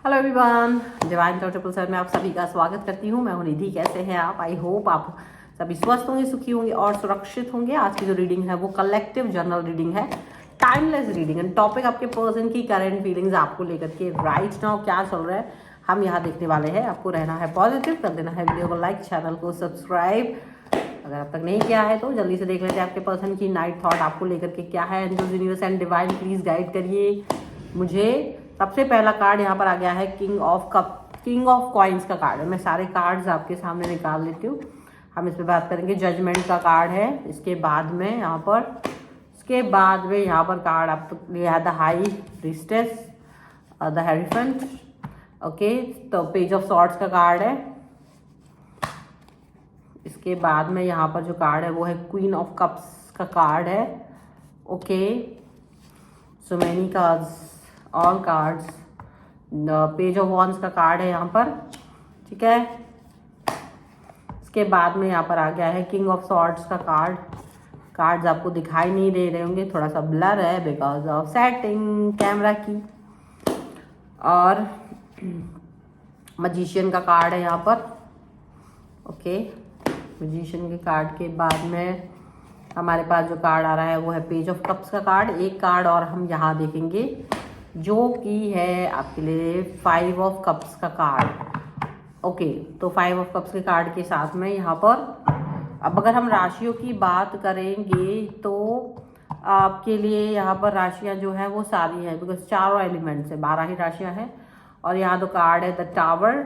Hello everyone, divine triple seven में आप सभी का स्वागत करती हूँ। मैं हूँ निधि। कैसे हैं आप? आई होप आप सभी स्वस्थ होंगे, सुखी होंगे और सुरक्षित होंगे। आज की जो रीडिंग है वो कलेक्टिव जर्नल रीडिंग है, टाइमलेस रीडिंग। एंड टॉपिक आपके पर्सन की करंट फीलिंग्स आपको लेकर के राइट नाउ क्या चल रहा है हम यहाँ देखने वाले हैं। आपको रहना है पॉजिटिव, कर देना है वीडियो को लाइक, चैनल को सब्सक्राइब अगर अब तक नहीं किया है तो जल्दी से देख लेते हैं आपके पर्सन की नाइट थॉट आपको लेकर के क्या है। Angels, universe and divine please guide करिए मुझे। सबसे पहला कार्ड यहाँ पर आ गया है king of cup, king of coins का कार्ड है। मैं सारे कार्ड्स आपके सामने निकाल लेती हूँ, हम इस पर बात करेंगे। जजमेंट का कार्ड है। इसके बाद में यहाँ पर कार्ड आप लिया the high priestess, the hierophant. Okay, तो पेज ऑफ सॉर्ड्स का कार्ड है। इसके बाद में यहाँ पर जो कार्ड है वो है क्वीन ऑफ कप्स का कार्ड है। Okay, so many cards, all cards. Page of wands का कार्ड है यहाँ पर, ठीक है। इसके बाद में यहाँ पर आ गया है किंग ऑफ सॉर्ड्स का कार्ड। कार्ड्स आपको दिखाई नहीं दे रहे होंगे, थोड़ा सा ब्लर है बिकॉज ऑफ सेटिंग कैमरा की। और मजिशियन का कार्ड है यहाँ पर। ओके, मजिशियन के कार्ड के बाद में हमारे पास जो कार्ड आ रहा है वो है पेज ऑफ कप्स का कार्ड। एक कार्ड और हम यहाँ देखेंगे जो कि है आपके लिए फाइव ऑफ कप्स का कार्ड। ओके, तो फाइव ऑफ कप्स के कार्ड के साथ में यहाँ पर अब अगर हम राशियों की बात करेंगे तो आपके लिए यहाँ पर राशियाँ जो है वो सारी हैं, बिकॉज चारों एलिमेंट्स है, 12 ही राशियाँ हैं। और यहाँ तो कार्ड है the tower,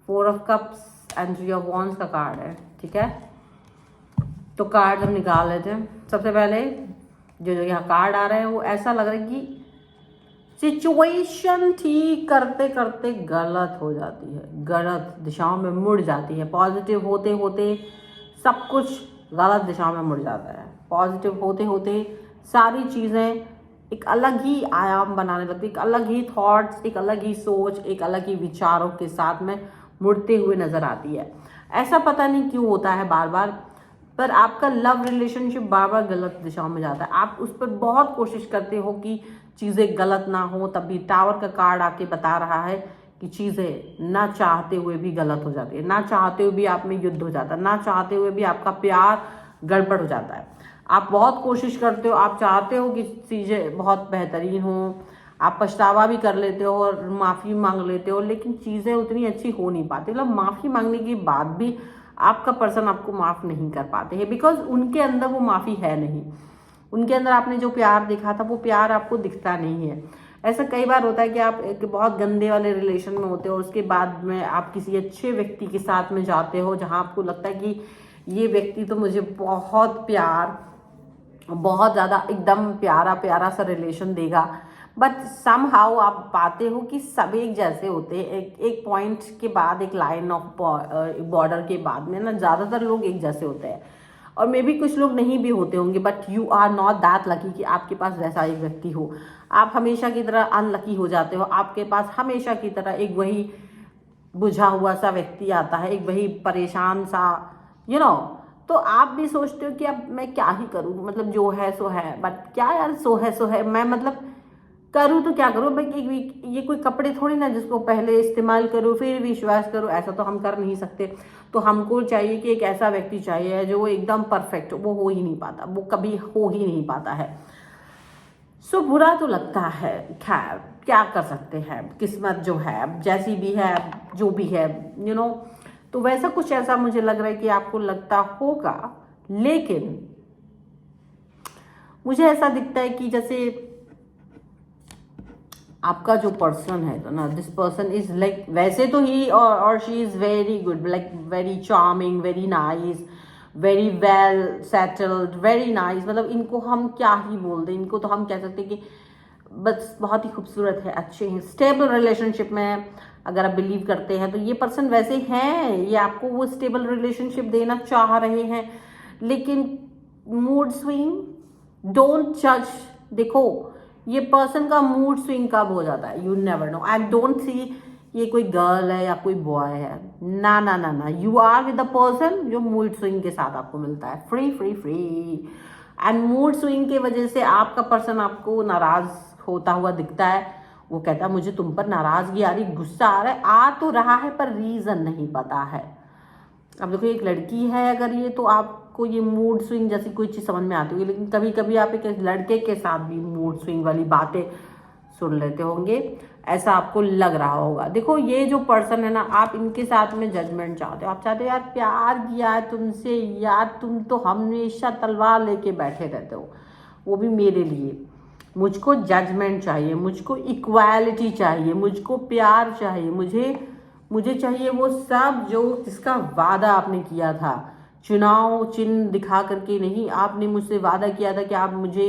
four of cups and three of wands का कार्ड है, ठीक है। तो कार्ड हम निकाल लेते हैं। सबसे पहले जो यहाँ कार्ड आ रहे हैं वो ऐसा लग रहा है कि सिचुएशन ठीक करते करते गलत हो जाती है, गलत दिशाओं में मुड़ जाती है। पॉजिटिव होते होते सब कुछ गलत दिशाओं में मुड़ जाता है। पॉजिटिव होते होते सारी चीज़ें एक अलग ही आयाम बनाने लगती, एक अलग ही थॉट्स, एक अलग ही सोच, एक अलग ही विचारों के साथ में मुड़ते हुए नजर आती है। ऐसा पता नहीं क्यों होता है बार बार, पर आपका लव रिलेशनशिप बार बार गलत दिशाओं में जाता है। आप उस पर बहुत कोशिश करते हो कि चीज़ें गलत ना हो, तभी टावर का कार्ड आके बता रहा है कि चीज़ें ना चाहते हुए भी गलत हो जाती है, ना चाहते हुए भी आप में युद्ध हो जाता है, ना चाहते हुए भी आपका प्यार गड़बड़ हो जाता है। आप बहुत कोशिश करते हो, आप चाहते हो कि चीज़ें बहुत बेहतरीन हो, आप पछतावा भी कर लेते हो और माफ़ी मांग लेते हो, लेकिन चीज़ें उतनी अच्छी हो नहीं पाती। मतलब माफ़ी मांगने के बाद भी आपका पर्सन आपको माफ़ नहीं कर पाते हैं, बिकॉज उनके अंदर वो माफ़ी है नहीं। उनके अंदर आपने जो प्यार देखा था वो प्यार आपको दिखता नहीं है। ऐसा कई बार होता है कि आप एक बहुत गंदे वाले रिलेशन में होते हो, उसके बाद में आप किसी अच्छे व्यक्ति के साथ में जाते हो जहाँ आपको लगता है कि ये व्यक्ति तो मुझे बहुत प्यार, बहुत ज़्यादा एकदम प्यारा प्यारा सा रिलेशन देगा, बट समहाउ आप पाते हो कि सब एक जैसे होते हैं। एक पॉइंट के बाद, एक लाइन ऑफ बॉर्डर के बाद में ना ज़्यादातर लोग एक जैसे होते हैं, और मे बी कुछ लोग नहीं भी होते होंगे, but you are not that lucky कि आपके पास वैसा एक व्यक्ति हो। आप हमेशा की तरह अनलकी हो जाते हो। आपके पास हमेशा की तरह एक वही बुझा हुआ सा व्यक्ति आता है, एक वही परेशान सा, यू नो। तो आप भी सोचते हो कि अब मैं क्या ही करूं, मतलब जो है सो है, बट क्या यार, सो है, मैं मतलब करूँ तो क्या करूँ भाई। ये कोई कपड़े थोड़ी ना जिसको पहले इस्तेमाल करूँ फिर विश्वास करूँ, ऐसा तो हम कर नहीं सकते। तो हमको चाहिए कि एक ऐसा व्यक्ति चाहिए जो एकदम परफेक्ट, वो हो ही नहीं पाता, वो कभी हो ही नहीं पाता है। सो बुरा तो लगता है, खैर क्या कर सकते हैं, किस्मत जो है जैसी भी है, जो भी है, यू नो। तो वैसा कुछ ऐसा मुझे लग रहा है कि आपको लगता होगा, लेकिन मुझे ऐसा दिखता है कि जैसे आपका जो पर्सन है तो ना, दिस पर्सन इज लाइक, वैसे तो ही और she is very good, like very charming, very nice, very well settled, very nice. मतलब इनको हम क्या ही बोल दें, इनको तो हम कह सकते हैं कि बस बहुत ही खूबसूरत है, अच्छे हैं, स्टेबल रिलेशनशिप में अगर आप बिलीव करते हैं तो ये पर्सन वैसे हैं, ये आपको वो स्टेबल रिलेशनशिप देना चाह रहे हैं। लेकिन मूड स्विंग, डोंट जज। देखो, ये पर्सन का मूड स्विंग कब हो जाता है, you never know. And don't see ये कोई गर्ल है या कोई बॉय है, ना ना ना ना, you are with the person जो मूड स्विंग के साथ आपको मिलता है, free free free. And mood swing की वजह से आपका पर्सन आपको नाराज होता हुआ दिखता है, वो कहता है मुझे तुम पर नाराजगी आ रही, गुस्सा आ रहा है, आ तो रहा है पर रीज़न नहीं पता है। अब देखो एक लड़की है अगर ये, तो आपको ये मूड स्विंग जैसी कोई चीज़ समझ में आती होगी, लेकिन कभी कभी आप एक लड़के के साथ भी मूड स्विंग वाली बातें सुन लेते होंगे, ऐसा आपको लग रहा होगा। देखो ये जो पर्सन है ना, आप इनके साथ में जजमेंट चाहते हो, आप चाहते हो यार प्यार किया है तुमसे, यार तुम तो हमेशा तलवार लेके बैठे रहते हो, वो भी मेरे लिए। मुझको जजमेंट चाहिए, मुझको इक्वालिटी चाहिए, मुझको प्यार चाहिए, मुझे चाहिए वो सब जो जिसका वादा आपने किया था, चुनाव चिन्ह दिखा करके नहीं, आपने मुझसे वादा किया था कि आप मुझे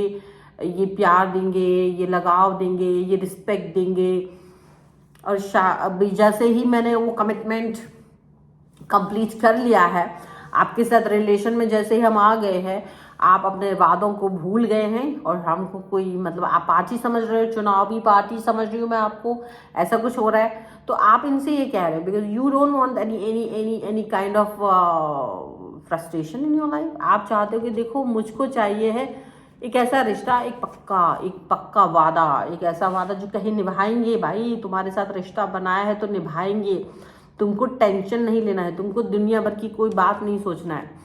ये प्यार देंगे, ये लगाव देंगे, ये रिस्पेक्ट देंगे। और अभी जैसे ही मैंने वो कमिटमेंट कंप्लीट कर लिया है, आपके साथ रिलेशन में जैसे ही हम आ गए हैं, आप अपने वादों को भूल गए हैं और हमको कोई मतलब आप पार्टी समझ रहे हो, चुनावी पार्टी समझ रही हूँ मैं आपको, ऐसा कुछ हो रहा है। तो आप इनसे ये कह रहे हो because you don't want any kind of frustration in your life. आप चाहते हो कि देखो मुझको चाहिए है एक ऐसा रिश्ता, एक पक्का वादा, एक ऐसा वादा जो कहीं निभाएंगे। भाई तुम्हारे साथ रिश्ता बनाया है तो निभाएंगे, तुमको टेंशन नहीं लेना है, तुमको दुनिया भर की कोई बात नहीं सोचना है।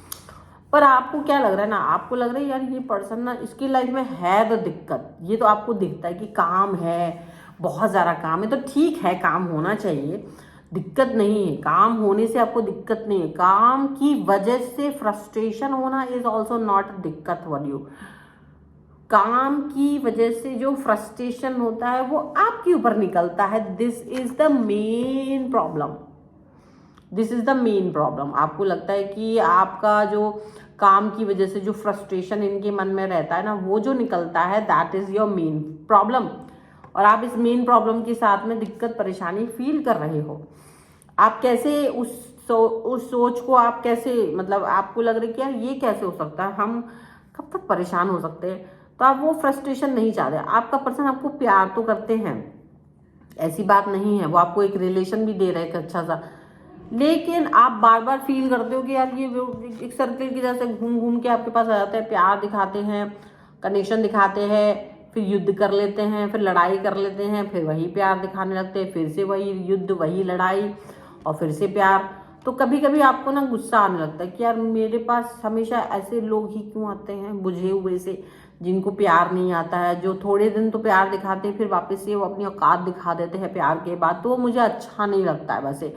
पर आपको क्या लग रहा है ना, आपको लग रहा है यार ये पर्सन ना, इसकी लाइफ में है तो दिक्कत, ये तो आपको दिखता है कि काम है, बहुत ज़्यादा काम है, तो ठीक है काम होना चाहिए, दिक्कत नहीं है, काम होने से आपको दिक्कत नहीं है, काम की वजह से फ्रस्ट्रेशन होना इज ऑल्सो नॉट दिक्कत फॉर यू। काम की वजह से जो फ्रस्ट्रेशन होता है वो आपके ऊपर निकलता है, this is the main problem, this is the main problem. आपको लगता है कि आपका जो काम की वजह से जो फ्रस्ट्रेशन इनके मन में रहता है ना, वो जो निकलता है that is your main problem, और आप इस मेन प्रॉब्लम के साथ में दिक्कत परेशानी फील कर रहे हो। आप कैसे उस सोच को आप कैसे मतलब आपको लग रहा है कि यार ये कैसे हो सकता है, हम कब तक परेशान हो सकते हैं, तो आप वो फ्रस्ट्रेशन नहीं चाहते। आपका पर्सन आपको प्यार तो करते हैं, ऐसी बात नहीं है, वो आपको एक रिलेशन भी दे रहे हैं अच्छा सा, लेकिन आप बार बार फील करते हो कि यार ये एक सर्कल की जैसे घूम घूम के आपके पास आ जाते हैं, प्यार दिखाते हैं, कनेक्शन दिखाते हैं, फिर युद्ध कर लेते हैं, फिर लड़ाई कर लेते हैं, फिर वही प्यार दिखाने लगते हैं, फिर से वही युद्ध, वही लड़ाई, और फिर से प्यार। तो कभी कभी आपको ना गुस्सा आने लगता है कि यार मेरे पास हमेशा ऐसे लोग ही क्यों आते हैं बुझे हुए से, जिनको प्यार नहीं आता है, जो थोड़े दिन तो प्यार दिखाते हैं फिर वापस से वो अपनी औकात दिखा देते हैं प्यार के बाद, तो वो मुझे अच्छा नहीं लगता है वैसे।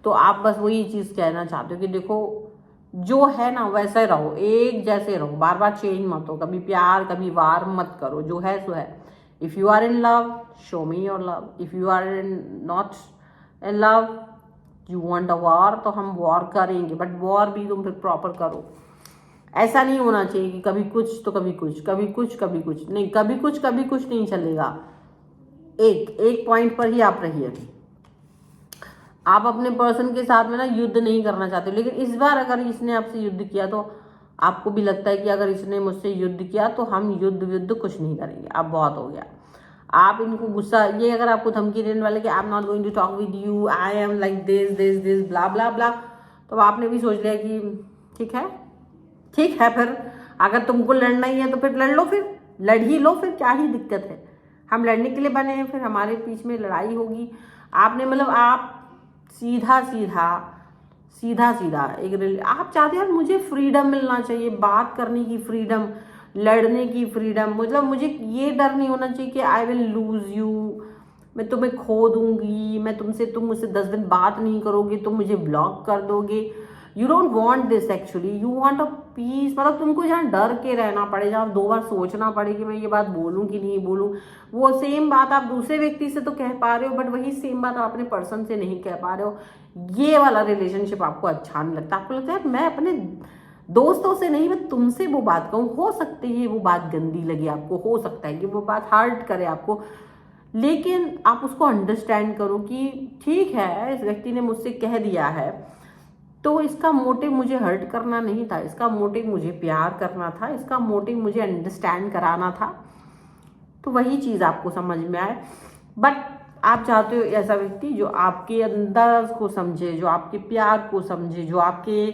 तो आप बस वही चीज़ कहना चाहते हो कि देखो जो है ना वैसे रहो, एक जैसे रहो, बार बार चेंज मत हो, कभी प्यार कभी वार मत करो, जो है सो है। If you are in love show me your love, if you are not in love you want a war, तो हम वॉर करेंगे, बट वॉर भी तुम फिर प्रॉपर करो। ऐसा नहीं होना चाहिए कि कभी कुछ तो कभी कुछ, कभी कुछ कभी कुछ नहीं, कभी कुछ नहीं चलेगा। एक पॉइंट पर ही आप रहिए। आप अपने पर्सन के साथ में ना युद्ध नहीं करना चाहते, लेकिन इस बार अगर इसने आपसे युद्ध किया तो आपको भी लगता है कि अगर इसने मुझसे युद्ध किया तो हम युद्ध कुछ नहीं करेंगे, अब बहुत हो गया। आप इनको गुस्सा, ये अगर आपको धमकी देने वाले कि I am not going to talk with you, I am like this blah blah blah, तो आपने भी सोच लिया कि ठीक है फिर अगर तुमको लड़ना ही है तो फिर लड़ लो, फिर लड़ ही लो, फिर क्या ही दिक्कत है, हम लड़ने के लिए बने हैं, फिर हमारे बीच में लड़ाई होगी। आपने मतलब आप सीधा एक आप चाहते हैं मुझे फ्रीडम मिलना चाहिए, बात करने की फ्रीडम, लड़ने की फ्रीडम, मतलब मुझे ये डर नहीं होना चाहिए कि आई विल लूज यू, मैं तुम्हें खो दूंगी, तुम मुझसे 10 दिन बात नहीं करोगे, तुम मुझे ब्लॉक कर दोगे। You don't want this actually, you want a peace, मतलब तुमको जहाँ डर के रहना पड़े, जहाँ 2 बार सोचना पड़े कि मैं ये बात बोलूँ कि नहीं बोलूँ। वो सेम बात आप दूसरे व्यक्ति से तो कह पा रहे हो, बट वही सेम बात आप अपने पर्सन से नहीं कह पा रहे हो। ये वाला रिलेशनशिप आपको अच्छा नहीं लगता, आपको लगता है मैं अपने दोस्तों से नहीं, मैं तुमसे वो बात कहूँ, हो सकती है वो बात गंदी लगे आपको, हो सकता है कि वो बात हर्ट करे आपको, लेकिन आप उसको अंडरस्टैंड करो कि ठीक है इस व्यक्ति ने मुझसे कह दिया है, तो इसका मोटिव मुझे हर्ट करना नहीं था, इसका मोटिव मुझे प्यार करना था, इसका मोटिव मुझे अंडरस्टैंड कराना था। तो वही चीज़ आपको समझ में आए, बट आप चाहते हो ऐसा व्यक्ति जो आपके अंदाज को समझे, जो आपके प्यार को समझे, जो आपके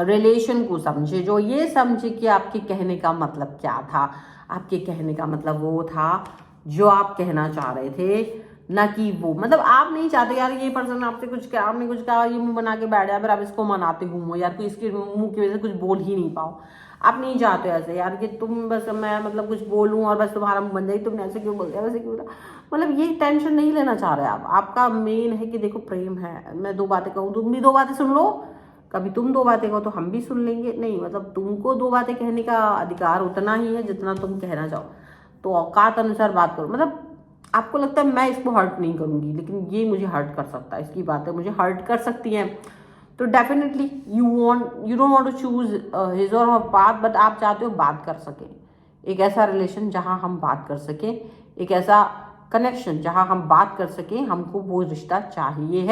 रिलेशन को समझे, जो ये समझे कि आपके कहने का मतलब क्या था। आपके कहने का मतलब वो था जो आप कहना चाह रहे थे, ना कि वो मतलब आप नहीं चाहते यार ये पर्सन आपसे कुछ कहा, आपने कुछ कहा, ये मुंह बना के बैठ जाए, फिर आप इसको मनाते घूमो यार, कोई इसके मुंह की वजह से कुछ बोल ही नहीं पाओ। आप नहीं चाहते ऐसे यार कि तुम बस मैं मतलब कुछ बोलूं और बस तुम्हारा मुंह बन जाए, तुमने ऐसे क्यों बोल दिया, वैसे क्यों बोला, मतलब ये टेंशन नहीं लेना चाह रहे आप। आपका मेन है कि देखो प्रेम है, मैं 2 बातें कहूँ तुम भी 2 बातें सुन लो, कभी तुम 2 बातें कहो तो हम भी सुन लेंगे, नहीं मतलब तुमको 2 बातें कहने का अधिकार उतना ही है जितना तुम कहना चाहो। तो औकात अनुसार बात करो, मतलब आपको लगता है मैं इसको हर्ट नहीं करूंगी, लेकिन ये मुझे हर्ट कर सकता है, इसकी बातें मुझे हर्ट कर सकती हैं, तो definitely you don't want to choose his और हर पाथ, बट आप चाहते हो बात कर सकें, एक ऐसा रिलेशन जहां हम बात कर सकें, एक ऐसा कनेक्शन जहां हम बात कर सकें, हमको वो रिश्ता चाहिए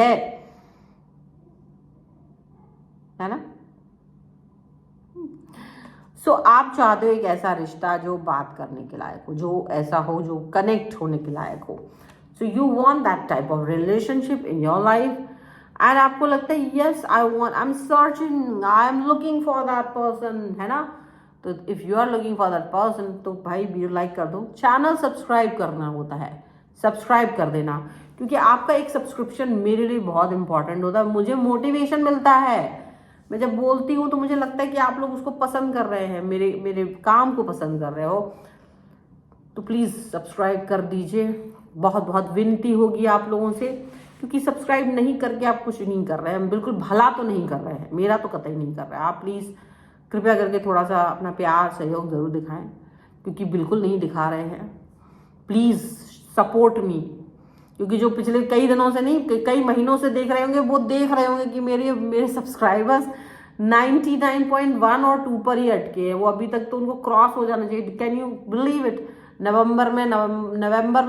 है ना। सो आप चाहते हो एक ऐसा रिश्ता जो बात करने के लायक हो, जो ऐसा हो जो कनेक्ट होने के लायक हो। So you want that type of relationship in your life, and आपको लगता है yes I am searching, I am looking for that person, है ना। तो if you are looking for that person तो भाई वीडियो लाइक कर दो, चैनल सब्सक्राइब करना होता है, सब्सक्राइब कर देना, क्योंकि आपका एक सब्सक्रिप्शन मेरे लिए बहुत इंपॉर्टेंट होता है, मुझे मोटिवेशन मिलता है। मैं जब बोलती हूँ तो मुझे लगता है कि आप लोग उसको पसंद कर रहे हैं, मेरे मेरे काम को पसंद कर रहे हो, तो प्लीज़ सब्सक्राइब कर दीजिए। बहुत बहुत विनती होगी आप लोगों से, क्योंकि सब्सक्राइब नहीं करके आप कुछ नहीं कर रहे हैं, बिल्कुल भला तो नहीं कर रहे हैं, मेरा तो कतई नहीं कर रहे हैं। आप प्लीज़ कृपया करके थोड़ा सा अपना प्यार सहयोग ज़रूर दिखाएं, क्योंकि बिल्कुल नहीं दिखा रहे हैं। प्लीज़ सपोर्ट मी, क्योंकि जो पिछले कई दिनों से नहीं कई महीनों से देख रहे होंगे, वो देख रहे होंगे कि मेरे सब्सक्राइबर्स 99.1 और 2 पर ही अटके हैं, वो अभी तक तो उनको क्रॉस हो जाना चाहिए। कैन यू बिलीव इट, नवंबर में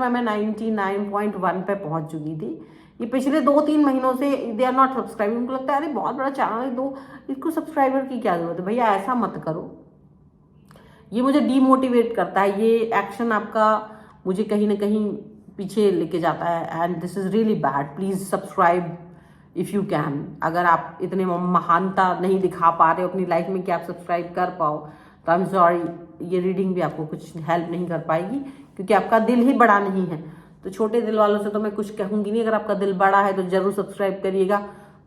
मैं 99.1 पे पहुंच चुकी थी। ये पिछले 2-3 महीनों से दे आर नॉट सब्सक्राइबिंग, उनको लगता है अरे बहुत बड़ा चैनल है, दो इसको सब्सक्राइबर की क्या जरूरत है। भैया ऐसा मत करो, ये मुझे डीमोटिवेट करता है, ये एक्शन आपका मुझे कहीं ना कहीं पीछे लेके जाता है, and this is really bad. Please subscribe if you can. अगर आप इतने महानता नहीं दिखा पा रहे हो अपनी लाइफ में कि आप सब्सक्राइब कर पाओ, तो आई एम सॉरी, ये रीडिंग भी आपको कुछ हेल्प नहीं कर पाएगी, क्योंकि आपका दिल ही बड़ा नहीं है। तो छोटे दिल वालों से तो मैं कुछ कहूंगी नहीं, अगर आपका दिल बड़ा है तो जरूर सब्सक्राइब करिएगा।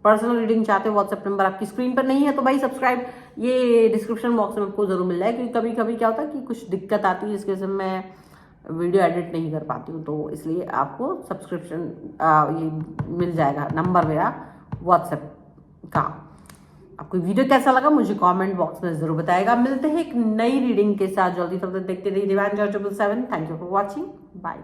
पर्सनल रीडिंग चाहते हो, व्हाट्सएप नंबर आपकी स्क्रीन पर नहीं है तो भाई सब्सक्राइब ये डिस्क्रिप्शन बॉक्स में आपको जरूर मिल जाए, क्योंकि कभी कभी क्या होता है कि कुछ दिक्कत आती है जिसकी वजह से मैं वीडियो एडिट नहीं कर पाती हूँ, तो इसलिए आपको सब्सक्रिप्शन ये मिल जाएगा नंबर मेरा व्हाट्सएप का। आपको वीडियो कैसा लगा मुझे कमेंट बॉक्स में जरूर बताएगा। मिलते हैं एक नई रीडिंग के साथ जल्दी, तब तक देखते रहिए Divyansh 777। Thank you for watching, bye.